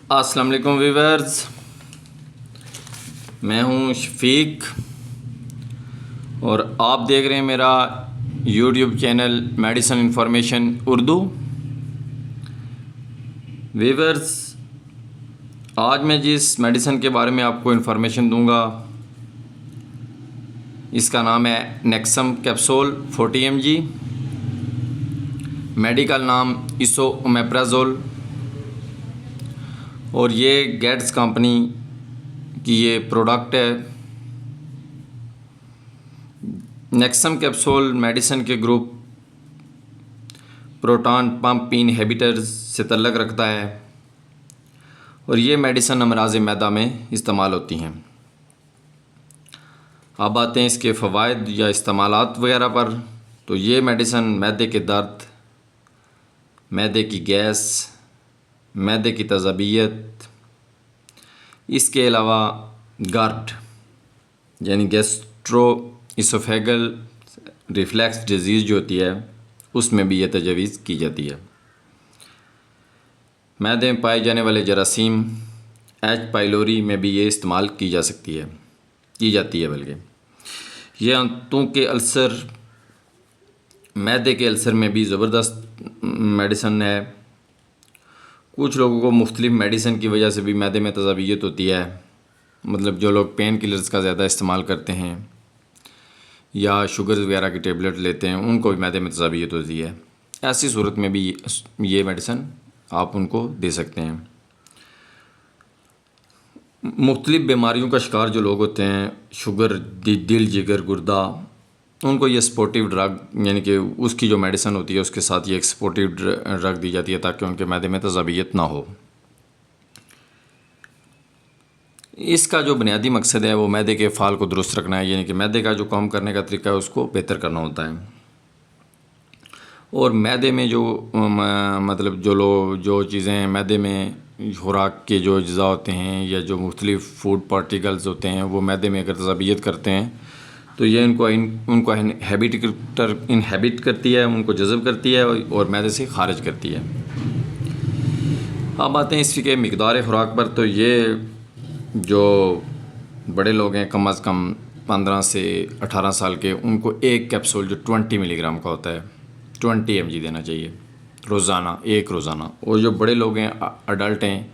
अस्सलाम वालेकुम व्यूअर्स, मैं हूं शफीक और आप देख रहे हैं मेरा YouTube channel medicine information Urdu. Viewers, आज मैं जिस मेडिसिन के बारे में आपको इंफॉर्मेशन दूंगा इसका नाम है नेक्सम कैप्सूल 40 mg, मेडिकल नाम इसोमेप्राजोल और ये गेट्स कंपनी की ये प्रोडक्ट है। नेक्सम कैप्सूल मेडिसिन के ग्रुप प्रोटॉन पंप इनहिबिटर्स से तल्लक़ रखता है और ये मेडिसिन अमराज़ मैदा में इस्तेमाल होती हैं। अब आते हैं इसके फ़वाइद या इस्तेमालात वगैरह पर। तो ये मेडिसिन मैदे के दर्द, मैदे की गैस, मैदे की तज़ाबियत, इसके अलावा गार्ट यानी गैस्ट्रो इसोफेगल रिफ्लेक्स डिजीज़ जो होती है उसमें भी ये तजवीज़ की जाती है। मैदे में पाए जाने वाले जरासीम एच पाइलोरी में भी ये इस्तेमाल की जाती है। बल्कि ये आंतों के अल्सर, मैदे के अल्सर में भी ज़बरदस्त मेडिसिन है। कुछ लोगों को मुख्तलिफ़ मेडिसिन की वजह से भी मैदे में तज़ाबियत होती है, मतलब जो लोग पेन किलर्स का ज़्यादा इस्तेमाल करते हैं या शुगर वगैरह की टेबलेट लेते हैं उनको भी मैदे में तज़ाबियत होती है। ऐसी सूरत में भी ये मेडिसिन आप उनको दे सकते हैं। मुख्तलिफ़ बीमारियों का शिकार जो लोग होते हैं, शुगर, दिल, जिगर, गुर्दा, उनको ये सपोर्टिव ड्रग यानी कि उसकी जो मेडिसिन होती है उसके साथ ये एक सपोर्टिव ड्रग दी जाती है ताकि उनके मैदे में तज़ाबियत ना हो। इसका जो बुनियादी मकसद है वो मैदे के फ़ाल को दुरुस्त रखना है, यानी कि मैदे का जो काम करने का तरीका है उसको बेहतर करना होता है। और मैदे में जो मतलब जो चीज़ें मैदे में खुराक के जो अज्जा होते हैं या जो मुख्तलिफ़ फूड पार्टिकल्स होते हैं वो मैदे में अगर तज़ाबियत करते हैं तो ये उनको इनहेबिट करती है, उनको जज़ब करती है और मैदे से ख़ारिज करती है। अब आते हैं इसकी मिक़दार खुराक पर। तो ये जो बड़े लोग हैं कम अज़ कम 15 से 18 साल के, उनको एक कैप्सूल जो 20 मिलीग्राम का होता है 20 mg देना चाहिए रोज़ाना, एक रोज़ाना। और जो बड़े लोग हैं, अडल्ट हैं,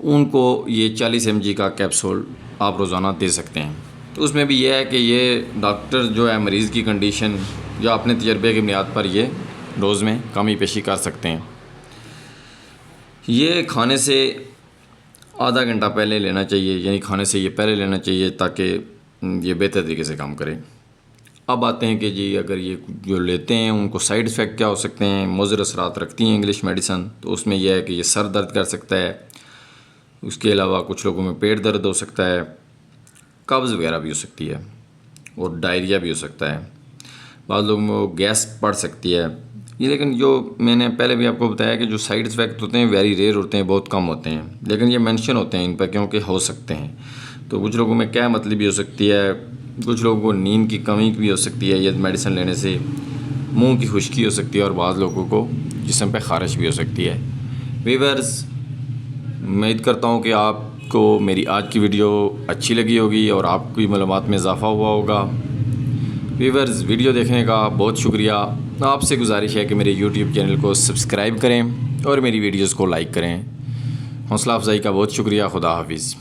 उनको ये 40 mg का कैप्सूल आप रोज़ाना दे सकते हैं। तो उसमें भी यह है कि ये डॉक्टर जो है मरीज़ की कंडीशन या अपने तजर्बे की बुनियाद पर ये डोज़ में कमी पेशी कर सकते हैं। ये खाने से आधा घंटा पहले लेना चाहिए, यानी खाने से ये पहले लेना चाहिए ताकि ये बेहतर तरीके से काम करे। अब आते हैं कि जी अगर ये जो लेते हैं उनको साइड इफ़ेक्ट क्या हो सकते हैं। मुज़र असरात रखती हैं इंग्लिश मेडिसिन। तो उसमें यह है कि ये सर दर्द कर सकता है, उसके अलावा कुछ लोगों में पेट दर्द हो सकता है, कब्ज़ वगैरह भी हो सकती है और डायरिया भी हो सकता है। बाद लोगों में गैस पड़ सकती है। ये लेकिन जो मैंने पहले भी आपको बताया कि जो साइड इफ़ेक्ट होते हैं वेरी रेयर होते हैं, बहुत कम होते हैं, लेकिन ये मेंशन होते हैं इन पर क्योंकि हो सकते हैं। तो कुछ लोगों में क्या मतलब भी हो सकती है, कुछ लोगों को नींद की कमी भी हो सकती है ये मेडिसिन लेने से, मुंह की खुश्की हो सकती है और बाज़ लोगों को जिस्म पे ख़ारिश भी हो सकती है। व्यूअर्स, उम्मीद करता हूँ कि आपको मेरी आज की वीडियो अच्छी लगी होगी और आपकी मालूमात में इजाफ़ा हुआ होगा। व्यूअर्स, वीडियो देखने का बहुत शुक्रिया। आपसे गुजारिश है कि मेरे यूट्यूब चैनल को सब्सक्राइब करें और मेरी वीडियोज़ को लाइक करें। हौसला अफजाई का बहुत शुक्रिया। खुदा हाफिज़।